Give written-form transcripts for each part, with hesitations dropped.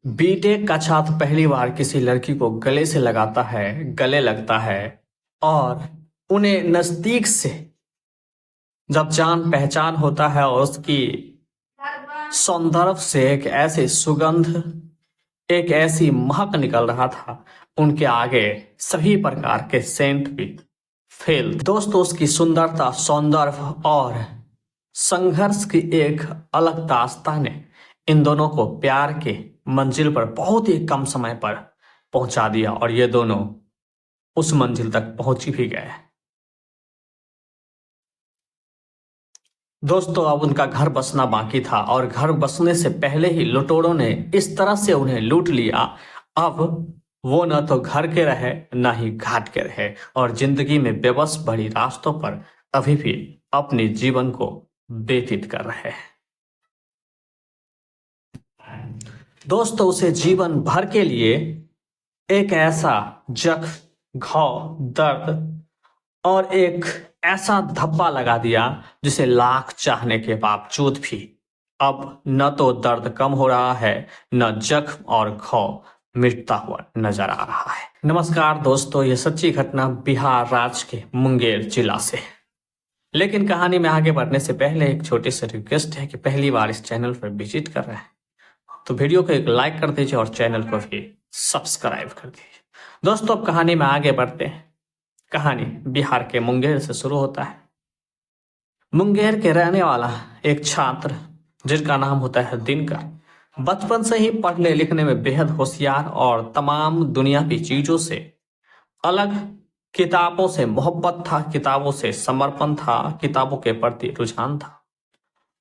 BTech का छात्र पहली बार किसी लड़की को गले से लगाता है, गले लगता है और उन्हें नजदीक से जब जान पहचान होता है और उसकी सौंदर्य से एक ऐसी सुगंध, एक ऐसी महक निकल रहा था, उनके आगे सभी प्रकार के सेंट भी फेल। दोस्तों, उसकी सुंदरता, सौंदर्य और संघर्ष की एक अलग दास्तान ने इन दोनों को प्यार के मंजिल पर बहुत ही कम समय पर पहुंचा दिया और ये दोनों उस मंजिल तक पहुंच भी गए। दोस्तों, अब उनका घर बसना बाकी था और घर बसने से पहले ही लुटेरों ने इस तरह से उन्हें लूट लिया। अब वो न तो घर के रहे न ही घाट के रहे और जिंदगी में बेबस भरी रास्तों पर अभी भी अपने जीवन को व्यतीत कर रहे हैं। दोस्तों, उसे जीवन भर के लिए एक ऐसा जख्म, घाव, दर्द और एक ऐसा धब्बा लगा दिया जिसे लाख चाहने के बावजूद भी अब न तो दर्द कम हो रहा है, न जख्म और घाव मिटता हुआ नजर आ रहा है। नमस्कार दोस्तों, ये सच्ची घटना बिहार राज्य के मुंगेर जिला से। लेकिन कहानी में आगे बढ़ने से पहले एक छोटी सी रिक्वेस्ट है कि पहली बार इस चैनल पर विजिट कर रहे हैं तो वीडियो को एक लाइक कर दीजिए और चैनल को भी सब्सक्राइब कर दीजिए। दोस्तों, अब कहानी में आगे बढ़ते हैं। कहानी बिहार के मुंगेर से शुरू होता है। मुंगेर के रहने वाला एक छात्र जिसका नाम होता है दिनकर, बचपन से ही पढ़ने लिखने में बेहद होशियार और तमाम दुनिया की चीजों से अलग, किताबों से मोहब्बत था, किताबों से समर्पण था, किताबों के प्रति रुझान था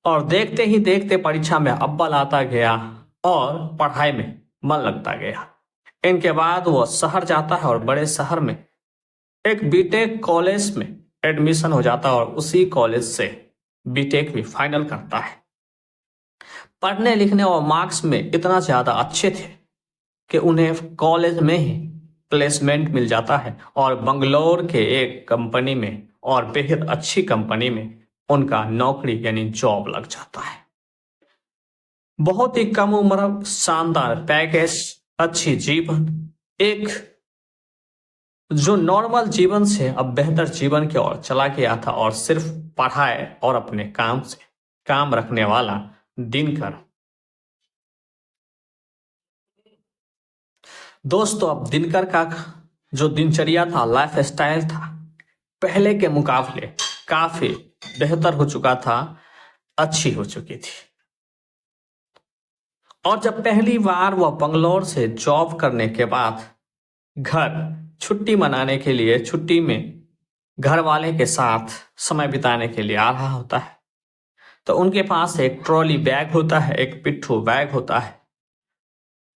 और देखते ही देखते परीक्षा में अव्वल आता गया और पढ़ाई में मन लगता गया। इनके बाद वो शहर जाता है और बड़े शहर में एक बीटेक कॉलेज में एडमिशन हो जाता है और उसी कॉलेज से बीटेक भी फाइनल करता है। पढ़ने लिखने और मार्क्स में इतना ज्यादा अच्छे थे कि उन्हें कॉलेज में ही प्लेसमेंट मिल जाता है और बंगलोर के एक कंपनी में और बेहद अच्छी कंपनी में उनका नौकरी यानी जॉब लग जाता है। बहुत ही कम उम्र, शानदार पैकेज, अच्छी जीवन, एक जो नॉर्मल जीवन से अब बेहतर जीवन की ओर चला गया था और सिर्फ पढ़ाई और अपने काम से काम रखने वाला दिनकर। दोस्तों, अब दिनकर का जो दिनचर्या था, लाइफ स्टाइल था, पहले के मुकाबले काफी बेहतर हो चुका था, अच्छी हो चुकी थी। और जब पहली बार वह बंगलोर से जॉब करने के बाद घर छुट्टी मनाने के लिए, छुट्टी में घर वाले के साथ समय बिताने के लिए आ रहा होता है तो उनके पास एक ट्रॉली बैग होता है, एक पिट्ठू बैग होता है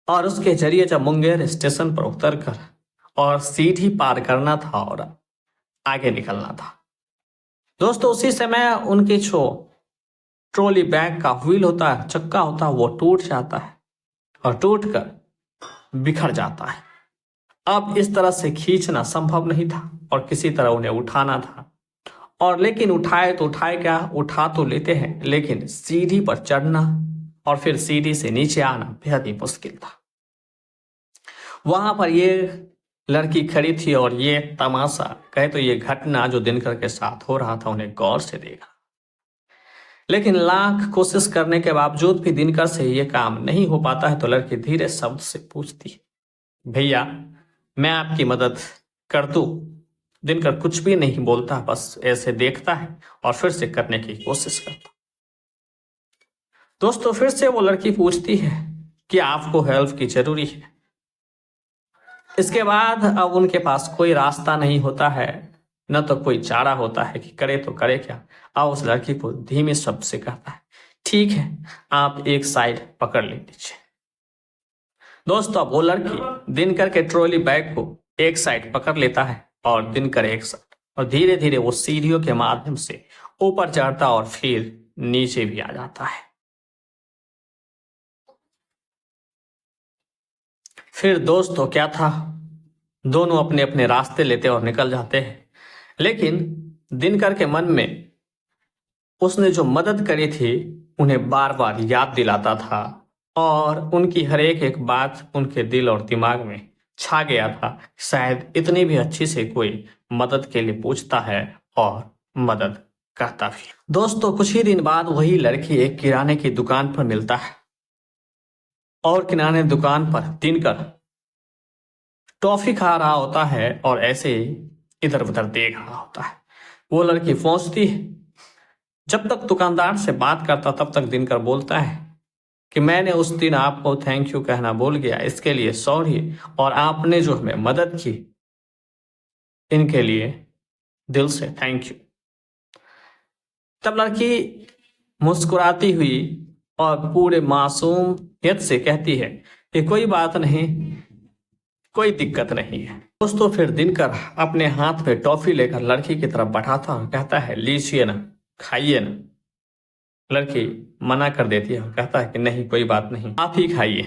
और उसके जरिए जब मुंगेर स्टेशन पर उतरकर और सीढ़ी पार करना था और आगे निकलना था। दोस्तों, उसी समय उनके जो ट्रॉली बैग का व्हील होता है, चक्का होता है, वो टूट जाता है और टूटकर बिखर जाता है। अब इस तरह से खींचना संभव नहीं था और किसी तरह उन्हें उठाना था और लेकिन उठाए तो उठाए क्या, उठा तो लेते हैं लेकिन सीढ़ी पर चढ़ना और फिर सीढ़ी से नीचे आना बेहद ही मुश्किल था। वहां पर ये लड़की खड़ी थी और ये तमाशा, कहे तो ये घटना जो दिनकर के साथ हो रहा था, उन्हें गौर से देखा। लेकिन लाख कोशिश करने के बावजूद भी दिनकर से ये काम नहीं हो पाता है तो लड़की धीरे शब्द से पूछती है, भैया मैं आपकी मदद कर दूं? दिनकर कुछ भी नहीं बोलता, बस ऐसे देखता है और फिर से करने की कोशिश करता। दोस्तों, फिर से वो लड़की पूछती है कि आपको हेल्प की जरूरी है। इसके बाद अब उनके पास कोई रास्ता नहीं होता है, न तो कोई चारा होता है कि करे तो करे क्या। अब उस लड़की को धीमे शब्द से कहता है, ठीक है आप एक साइड पकड़ लीजिए। दोस्तों, अब वो लड़की दिनकर के ट्रॉली बैग को एक साइड पकड़ लेता है और दिनकर एक साइड, और धीरे धीरे वो सीढ़ियों के माध्यम से ऊपर चढ़ता और फिर नीचे भी आ जाता है। फिर दोस्तों क्या था, दोनों अपने अपने रास्ते लेते और निकल जाते हैं। लेकिन दिनकर के मन में उसने जो मदद करी थी उन्हें बार बार याद दिलाता था और उनकी हर एक एक बात उनके दिल और दिमाग में छा गया था। शायद इतनी भी अच्छी से कोई मदद के लिए पूछता है और मदद करता भी। दोस्तों कुछ ही दिन बाद वही लड़की एक किराने की दुकान पर मिलता है और किराने दुकान पर दिनकर टॉफी खा रहा होता है और ऐसे ही इधर उधर देख रहा होता है। वो लड़की पहुंचती है। जब तक दुकानदार से बात करता तब तक दिनकर बोलता है कि मैंने उस दिन आपको थैंक यू कहना भूल गया, इसके लिए सॉरी, और आपने जो हमें मदद की इनके लिए दिल से थैंक यू। तब लड़की मुस्कुराती हुई और पूरे मासूमियत से कहती है कि कोई बात नहीं, कोई दिक्कत नहीं है। दोस्तों फिर दिनकर अपने हाथ में टॉफी लेकर लड़की की तरफ बढ़ाता और कहता है लीजिए ना, खाइए ना। लड़की मना कर देती है और कहता है कि नहीं कोई बात नहीं, आप ही खाइए।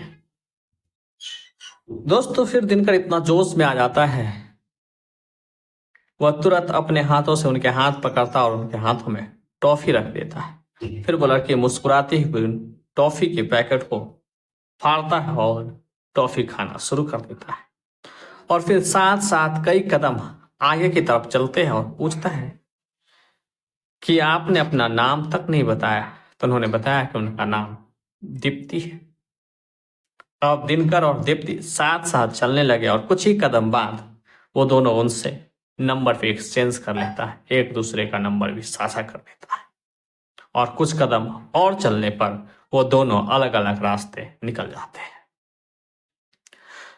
दोस्तों फिर दिनकर इतना जोश में आ जाता है, वह तुरंत अपने हाथों से उनके हाथ पकड़ता और उनके हाथों में टॉफी रख देता है। फिर वो लड़की मुस्कुराती हुई टॉफी के पैकेट को फाड़ता है और टॉफी खाना शुरू कर देता है। और फिर साथ साथ कई कदम आगे की तरफ चलते हैं और पूछता है कि आपने अपना नाम तक नहीं बताया। तो उन्होंने बताया कि उनका नाम दीप्ति है। अब दिनकर और दीप्ति साथ साथ चलने लगे और कुछ ही कदम बाद वो दोनों उनसे नंबर पे एक्सचेंज कर लेता है, एक दूसरे का नंबर भी साझा कर लेता है। और कुछ कदम और चलने पर वो दोनों अलग अलग रास्ते निकल जाते हैं।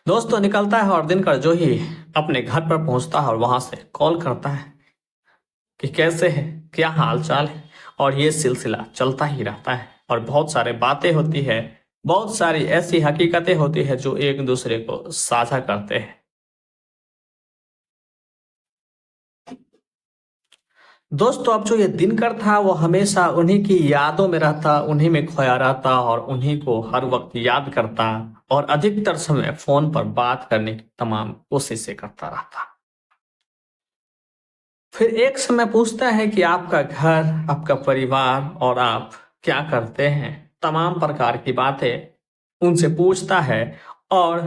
दोस्तों निकलता है और दिनकर जो ही अपने घर पर पहुंचता है और वहां से कॉल करता है कि कैसे है, क्या हाल चाल है। और ये सिलसिला चलता ही रहता है और बहुत सारे बातें होती है, बहुत सारी ऐसी हकीकतें होती है जो एक दूसरे को साझा करते हैं। दोस्तों अब जो ये दिनकर था वो हमेशा उन्हीं की यादों में रहता, उन्हीं में खोया रहता और उन्हीं को हर वक्त याद करता और अधिकतर समय फोन पर बात करने की तमाम कोशिशें करता रहता। फिर एक समय पूछता है कि आपका घर, आपका परिवार और आप क्या करते हैं, तमाम प्रकार की बातें उनसे पूछता है। और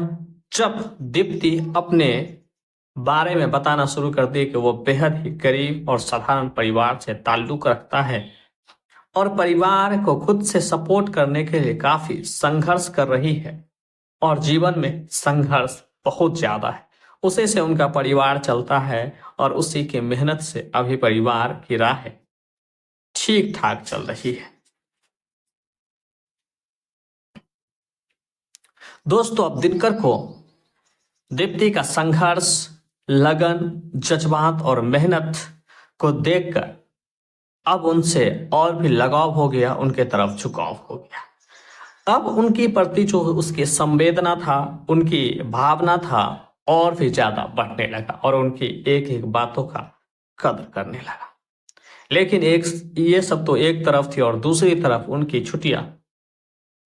जब दीप्ति अपने बारे में बताना शुरू कर दी कि वो बेहद ही गरीब और साधारण परिवार से ताल्लुक रखता है और परिवार को खुद से सपोर्ट करने के लिए काफी संघर्ष कर रही है और जीवन में संघर्ष बहुत ज्यादा है, उसी से उनका परिवार चलता है और उसी की मेहनत से अभी परिवार की राह ठीक ठाक चल रही है। दोस्तों अब दिनकर को दीप्ति का संघर्ष, लगन, जज्बात और मेहनत को देखकर अब उनसे और भी लगाव हो गया, उनके तरफ झुकाव हो गया। अब उनकी प्रति जो उसकी संवेदना था, उनकी भावना था, और भी ज्यादा बढ़ने लगा और उनकी एक एक बातों का कदर करने लगा। लेकिन एक ये सब तो एक तरफ थी और दूसरी तरफ उनकी छुट्टियां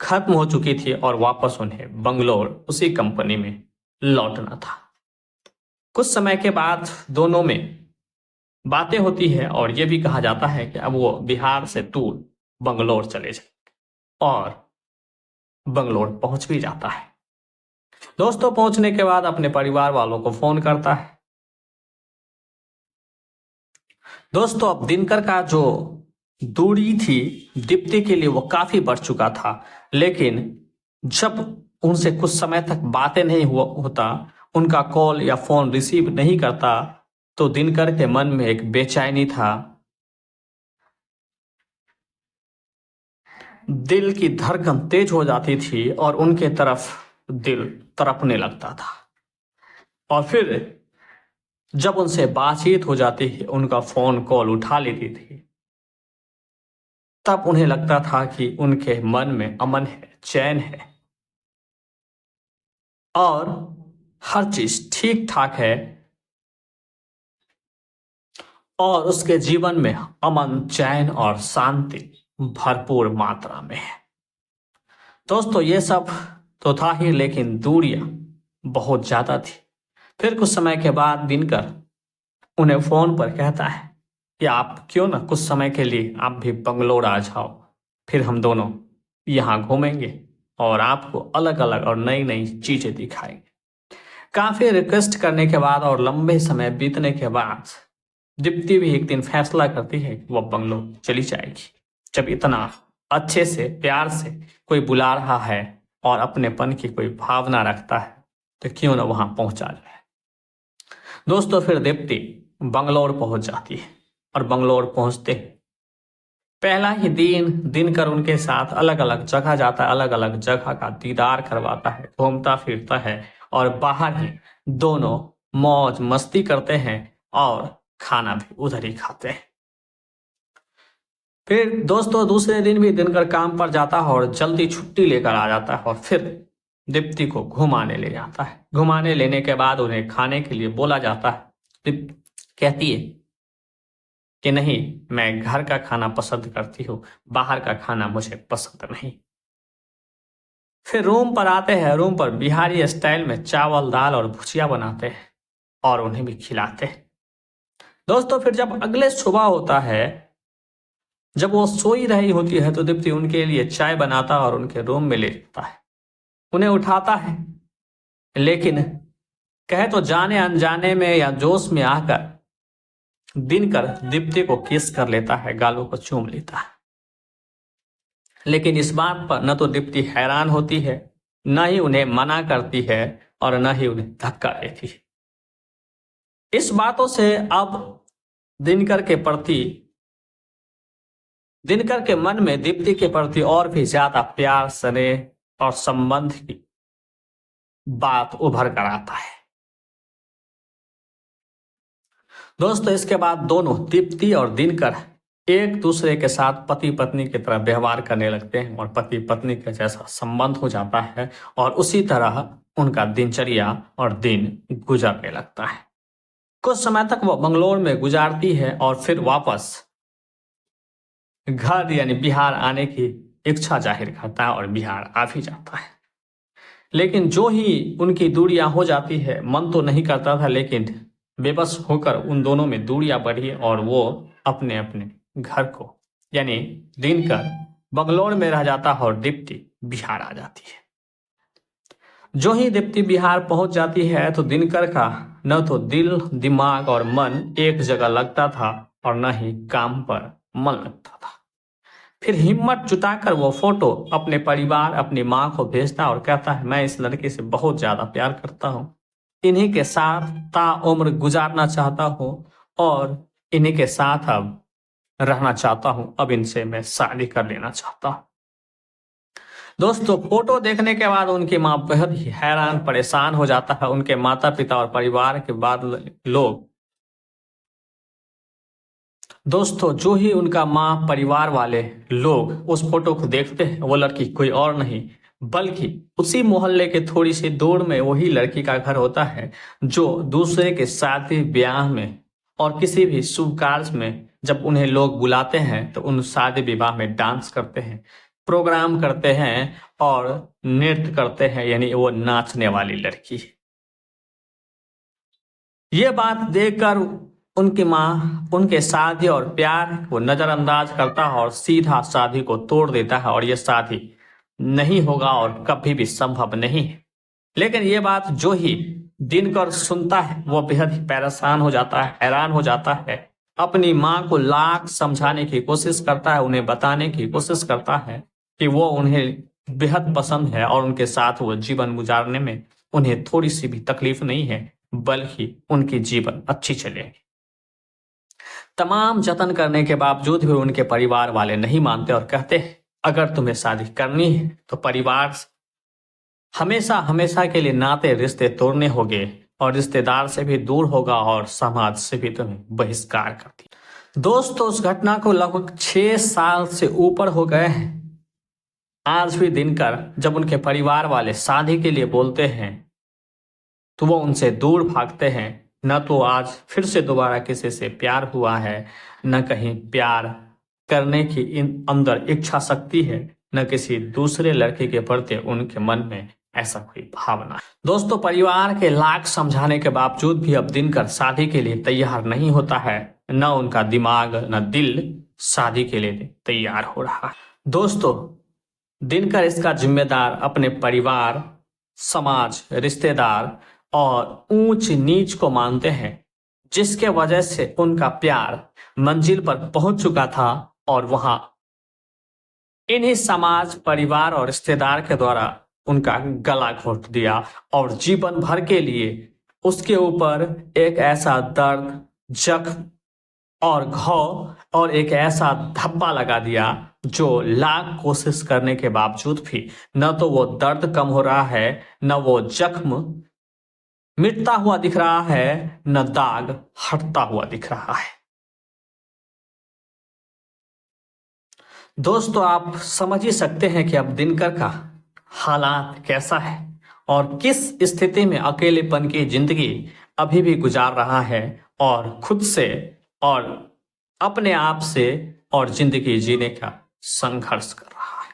खत्म हो चुकी थी और वापस उन्हें बंगलोर उसी कंपनी में लौटना था। कुछ समय के बाद दोनों में बातें होती है और यह भी कहा जाता है कि अब वो बिहार से दूर बंगलोर चले जाए और बंगलोर पहुंच भी जाता है। दोस्तों पहुंचने के बाद अपने परिवार वालों को फोन करता है। दोस्तों अब दिनकर का जो दूरी थी दीप्ति के लिए वो काफी बढ़ चुका था, लेकिन जब उनसे कुछ समय तक बातें नहीं होता, उनका कॉल या फोन रिसीव नहीं करता, तो दिनकर के मन में एक बेचैनी था। दिल की धड़कन तेज हो जाती थी और उनके तरफ दिल तड़पने लगता था। और फिर जब उनसे बातचीत हो जाती है, उनका फोन कॉल उठा लेती थी, तब उन्हें लगता था कि उनके मन में अमन है, चैन है और हर चीज ठीक ठाक है और उसके जीवन में अमन, चैन और शांति भरपूर मात्रा में है। दोस्तों ये सब तो था ही, लेकिन दूरियां बहुत ज्यादा थी। फिर कुछ समय के बाद दिनकर उन्हें फोन पर कहता है कि आप क्यों ना कुछ समय के लिए आप भी बंगलोर आ जाओ, फिर हम दोनों यहाँ घूमेंगे और आपको अलग अलग और नई नई चीजें दिखाएंगे। काफी रिक्वेस्ट करने के बाद और लंबे समय बीतने के बाद दीप्ति भी एक दिन फैसला करती है कि वह बंगलो चली जाएगी। जब इतना अच्छे से प्यार से कोई बुला रहा है और अपनेपन की कोई भावना रखता है तो क्यों ना वहां पहुंचा जाए। दोस्तों फिर दीप्ति बंगलौर पहुंच जाती है और बंगलौर पहुंचते पहला ही दिनकर उनके साथ अलग अलग जगह जाता है, अलग अलग जगह का दीदार करवाता है, घूमता फिरता है और बाहर ही दोनों मौज मस्ती करते हैं और खाना भी उधर ही खाते हैं। फिर दोस्तों दूसरे दिन भी दिनकर काम पर जाता है और जल्दी छुट्टी लेकर आ जाता है और फिर दीप्ति को घुमाने ले जाता है। घुमाने लेने के बाद उन्हें खाने के लिए बोला जाता है। दीप्ति कहती है कि नहीं, मैं घर का खाना पसंद करती हूँ, बाहर का खाना मुझे पसंद नहीं। फिर रूम पर आते हैं। रूम पर बिहारी स्टाइल में चावल दाल और भुजिया बनाते हैं और उन्हें भी खिलाते हैं। दोस्तों फिर जब अगले सुबह होता है, जब वो सोई रही होती है तो दीप्ति उनके लिए चाय बनाता और उनके रूम में ले जाता है, उन्हें उठाता है, लेकिन कहे तो जाने अनजाने में या जोश में आकर दिनकर दीप्ति को किस कर लेता है, गालों को चूम लेता है। लेकिन इस बात पर न तो दीप्ति हैरान होती है, न ही उन्हें मना करती है और न ही उन्हें धक्का देती है। इस बातों से अब दिनकर के मन में दीप्ति के प्रति और भी ज्यादा प्यार, स्नेह और संबंध की बात उभर कर आता है। दोस्तों इसके बाद दोनों दीप्ति और दिनकर एक दूसरे के साथ पति पत्नी की तरह व्यवहार करने लगते हैं और पति पत्नी के जैसा संबंध हो जाता है और उसी तरह उनका दिनचर्या और दिन गुजरने लगता है। कुछ समय तक वो बंगलोर में गुजारती है और फिर वापस घर यानी बिहार आने की इच्छा जाहिर करता है और बिहार आ भी जाता है। लेकिन जो ही उनकी दूरियां हो जाती है, मन तो नहीं करता था, लेकिन बेबस होकर उन दोनों में दूरियां बढ़ी और वो अपने अपने घर को यानी दिनकर बंगलौर में रह जाता है और दीप्ति बिहार आ जाती है। जो ही दीप्ति बिहार पहुंच जाती है तो दिनकर का न तो दिल, दिमाग और मन एक जगह लगता था और न ही काम पर मन लगता था। फिर हिम्मत जुटाकर वो फोटो अपने परिवार, अपनी माँ को भेजता और कहता है, मैं इस लड़के से बहुत ज्यादा प्यार करता हूँ, इन्हीं के साथ ताउम्र गुजारना चाहता हूँ और इन्हीं के साथ अब रहना चाहता हूँ, अब इनसे मैं शादी कर लेना चाहता हूँ। दोस्तों फोटो देखने के बाद उनकी माँ बेहद ही हैरान परेशान हो जाता है। उनके माता पिता और परिवार के बाद लोग, दोस्तों जो ही उनका माँ परिवार वाले लोग उस फोटो को देखते हैं, वो लड़की कोई और नहीं बल्कि उसी मोहल्ले के थोड़ी सी दूर में वही लड़की का घर होता है जो दूसरे के शादी ब्याह में और किसी भी शुभ कार्य में जब उन्हें लोग बुलाते हैं तो उन शादी विवाह में डांस करते हैं, प्रोग्राम करते हैं और नृत्य करते हैं, यानी वो नाचने वाली लड़की है। ये बात देखकर उनकी माँ उनके शादी और प्यार को नजरअंदाज करता है और सीधा शादी को तोड़ देता है और ये शादी नहीं होगा और कभी भी संभव नहीं है। लेकिन ये बात जो ही दिनकर सुनता है वो बेहद ही परेशान हो जाता है, हैरान हो जाता है, अपनी माँ को लाख समझाने की कोशिश करता है, उन्हें बताने की कोशिश करता है कि वो उन्हें बेहद पसंद है और उनके साथ वो जीवन गुजारने में उन्हें थोड़ी सी भी तकलीफ नहीं है, बल्कि उनकी जीवन अच्छी चलेगी। तमाम जतन करने के बावजूद भी उनके परिवार वाले नहीं मानते और कहते हैं, अगर तुम्हें शादी करनी है तो परिवार हमेशा हमेशा के लिए नाते रिश्ते तोड़ने होंगे और रिश्तेदार से भी दूर होगा और समाज से भी तुम्हें बहिष्कार कर दिया। दोस्तों उस घटना को लगभग 6 साल से ऊपर हो गए हैं। आज भी दिनकर जब उनके परिवार वाले शादी के लिए बोलते हैं तो वो उनसे दूर भागते हैं। न तो आज फिर से दोबारा किसी से प्यार हुआ है, न कहीं प्यार करने की अंदर इच्छा शक्ति है, न किसी दूसरे लड़के के प्रति उनके मन में ऐसा कोई भावना। दोस्तों परिवार के लाख समझाने के बावजूद भी अब दिनकर शादी के लिए तैयार नहीं होता है, न उनका दिमाग न दिल शादी के लिए तैयार हो रहा है। दोस्तों दिनकर इसका जिम्मेदार अपने परिवार, समाज, रिश्तेदार और ऊंच नीच को मानते हैं, जिसके वजह से उनका प्यार मंजिल पर पहुंच चुका था और वहां इन्हीं समाज, परिवार और रिश्तेदार के द्वारा उनका गला घोट दिया और जीवन भर के लिए उसके ऊपर एक ऐसा दर्द, जख्म और घाव और एक ऐसा धब्बा लगा दिया जो लाख कोशिश करने के बावजूद भी न तो वो दर्द कम हो रहा है, न वो जख्म मिटता हुआ दिख रहा है, न दाग हटता हुआ दिख रहा है। दोस्तों, आप समझ ही सकते हैं कि अब दिनकर का हालात कैसा है और किस स्थिति में अकेलेपन की जिंदगी अभी भी गुजार रहा है और खुद से और अपने आप से और जिंदगी जीने का संघर्ष कर रहा है।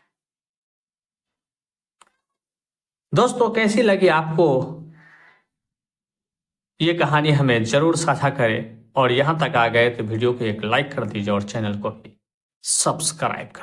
दोस्तों, कैसी लगी आपको ये कहानी? हमें जरूर साझा करें और यहां तक आ गए तो वीडियो को एक लाइक कर दीजिए और चैनल को भी सब्सक्राइब कर